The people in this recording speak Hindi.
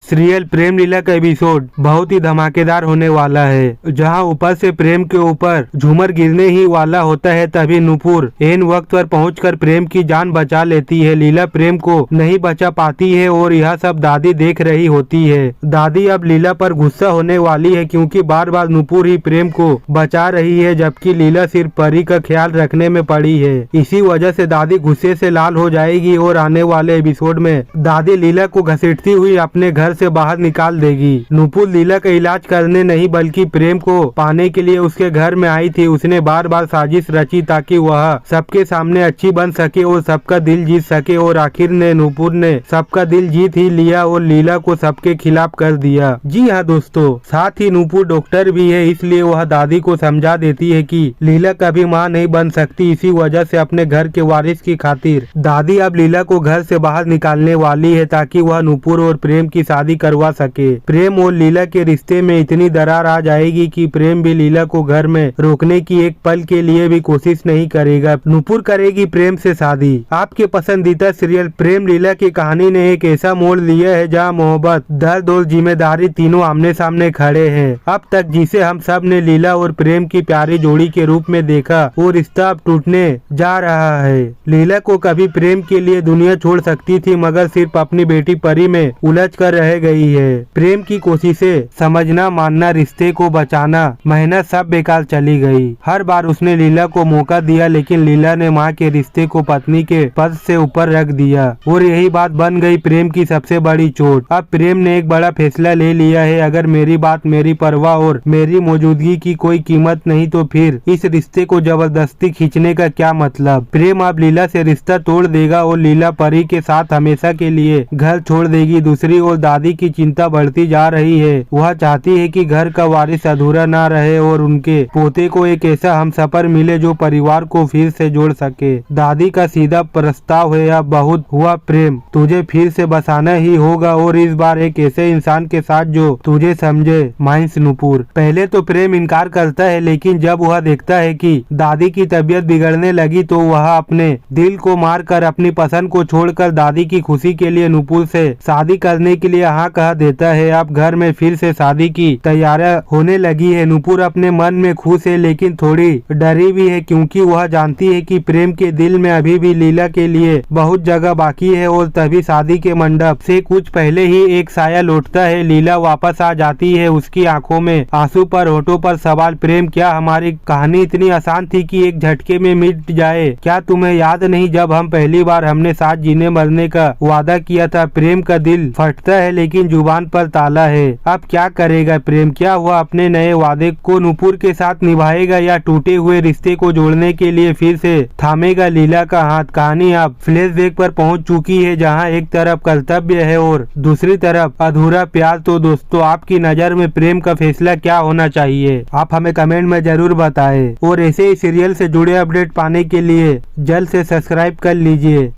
सीरियल प्रेम लीला का एपिसोड बहुत ही धमाकेदार होने वाला है, जहां ऊपर से प्रेम के ऊपर झूमर गिरने ही वाला होता है। तभी नुपुर एन वक्त पर पहुंचकर प्रेम की जान बचा लेती है। लीला प्रेम को नहीं बचा पाती है और यह सब दादी देख रही होती है। दादी अब लीला पर गुस्सा होने वाली है, क्योंकि बार बार नुपुर ही प्रेम को बचा रही है, जबकि लीला सिर्फ परी का ख्याल रखने में पड़ी है। इसी वजह से दादी गुस्से से लाल हो जाएगी और आने वाले एपिसोड में दादी लीला को घसीटती हुई अपने घर से बाहर निकाल देगी। नुपुर लीला का इलाज करने नहीं बल्कि प्रेम को पाने के लिए उसके घर में आई थी। उसने बार बार साजिश रची ताकि वह सबके सामने अच्छी बन सके और सबका दिल जीत सके, और आखिर ने नुपुर ने सबका दिल जीत ही लिया और लीला को सबके खिलाफ कर दिया। जी हाँ दोस्तों, साथ ही नुपुर डॉक्टर भी है, इसलिए वह दादी को समझा देती है कि लीला कभी माँ नहीं बन सकती। इसी वजह से अपने घर के वारिस की खातिर दादी अब लीला को घर से बाहर निकालने वाली है, ताकि वह नुपुर और प्रेम की शादी करवा सके। प्रेम और लीला के रिश्ते में इतनी दरार आ जाएगी कि प्रेम भी लीला को घर में रोकने की एक पल के लिए भी कोशिश नहीं करेगा। नुपुर करेगी प्रेम से शादी। आपके पसंदीदा सीरियल प्रेम लीला की कहानी ने एक ऐसा मोड़ लिया है जहां मोहब्बत, दर्द और जिम्मेदारी तीनों आमने सामने खड़े हैं। अब तक जिसे हम सब ने लीला और प्रेम की प्यारी जोड़ी के रूप में देखा, वो रिश्ता अब टूटने जा रहा है। लीला को कभी प्रेम के लिए दुनिया छोड़ सकती थी, मगर सिर्फ अपनी बेटी परी में उलझ कर रह गई है। प्रेम की कोशिशें, समझना, मानना, रिश्ते को बचाना, मेहनत सब बेकार चली गई। हर बार उसने लीला को मौका दिया, लेकिन लीला ने माँ के रिश्ते को पत्नी के पद से ऊपर रख दिया, और यही बात बन गई प्रेम की सबसे बड़ी चोट। अब प्रेम ने एक बड़ा फैसला ले लिया है। अगर मेरी बात, मेरी परवाह और मेरी मौजूदगी की कोई कीमत नहीं, तो फिर इस रिश्ते को जबरदस्ती खींचने का क्या मतलब। प्रेम अब लीला से रिश्ता तोड़ देगा और लीला परी के साथ हमेशा के लिए घर छोड़ देगी। दूसरी ओर दादी की चिंता बढ़ती जा रही है। वह चाहती है कि घर का वारिस अधूरा ना रहे और उनके पोते को एक ऐसा हमसफर मिले जो परिवार को फिर से जोड़ सके। दादी का सीधा प्रस्ताव है, अब बहुत हुआ प्रेम, तुझे फिर से बसाना ही होगा, और इस बार एक ऐसे इंसान के साथ जो तुझे समझे। माइंस नुपुर। पहले तो प्रेम इनकार करता है, लेकिन जब वह देखता है कि दादी की तबीयत बिगड़ने लगी, तो वह अपने दिल को मार कर अपनी पसंद को छोड़कर दादी की खुशी के लिए नुपुर से शादी करने के लिए हाँ कह देता है। अब घर में फिर से शादी की तैयारियां होने लगी है। नुपुर अपने मन में खुश है, लेकिन थोड़ी डरी भी है, क्योंकि वह जानती है कि प्रेम के दिल में अभी भी लीला के लिए बहुत जगह बाकी है। और तभी शादी के मंडप से कुछ पहले ही एक साया लौटता है। लीला वापस आ जाती है, उसकी आंखों में आंसू पर होठों पर सवाल। प्रेम, क्या हमारी कहानी इतनी आसान थी कि एक झटके में मिट जाए? क्या तुम्हें याद नहीं जब हम पहली बार हमने साथ जीने मरने का वादा किया था? प्रेम का दिल फटता है, लेकिन जुबान पर ताला है। अब क्या करेगा प्रेम? क्या हुआ अपने नए वादे को नुपुर के साथ निभाएगा, या टूटे हुए रिश्ते को जोड़ने के लिए फिर से थामेगा लीला का हाथ? कहानी अब फ्लैशबैक पर पहुंच चुकी है, जहां एक तरफ कर्तव्य है और दूसरी तरफ अधूरा प्यार। तो दोस्तों, आपकी नजर में प्रेम का फैसला क्या होना चाहिए? आप हमें कमेंट में जरूर बताएं, और ऐसे ही सीरियल से जुड़े अपडेट पाने के लिए जल्द से सब्सक्राइब कर लीजिए।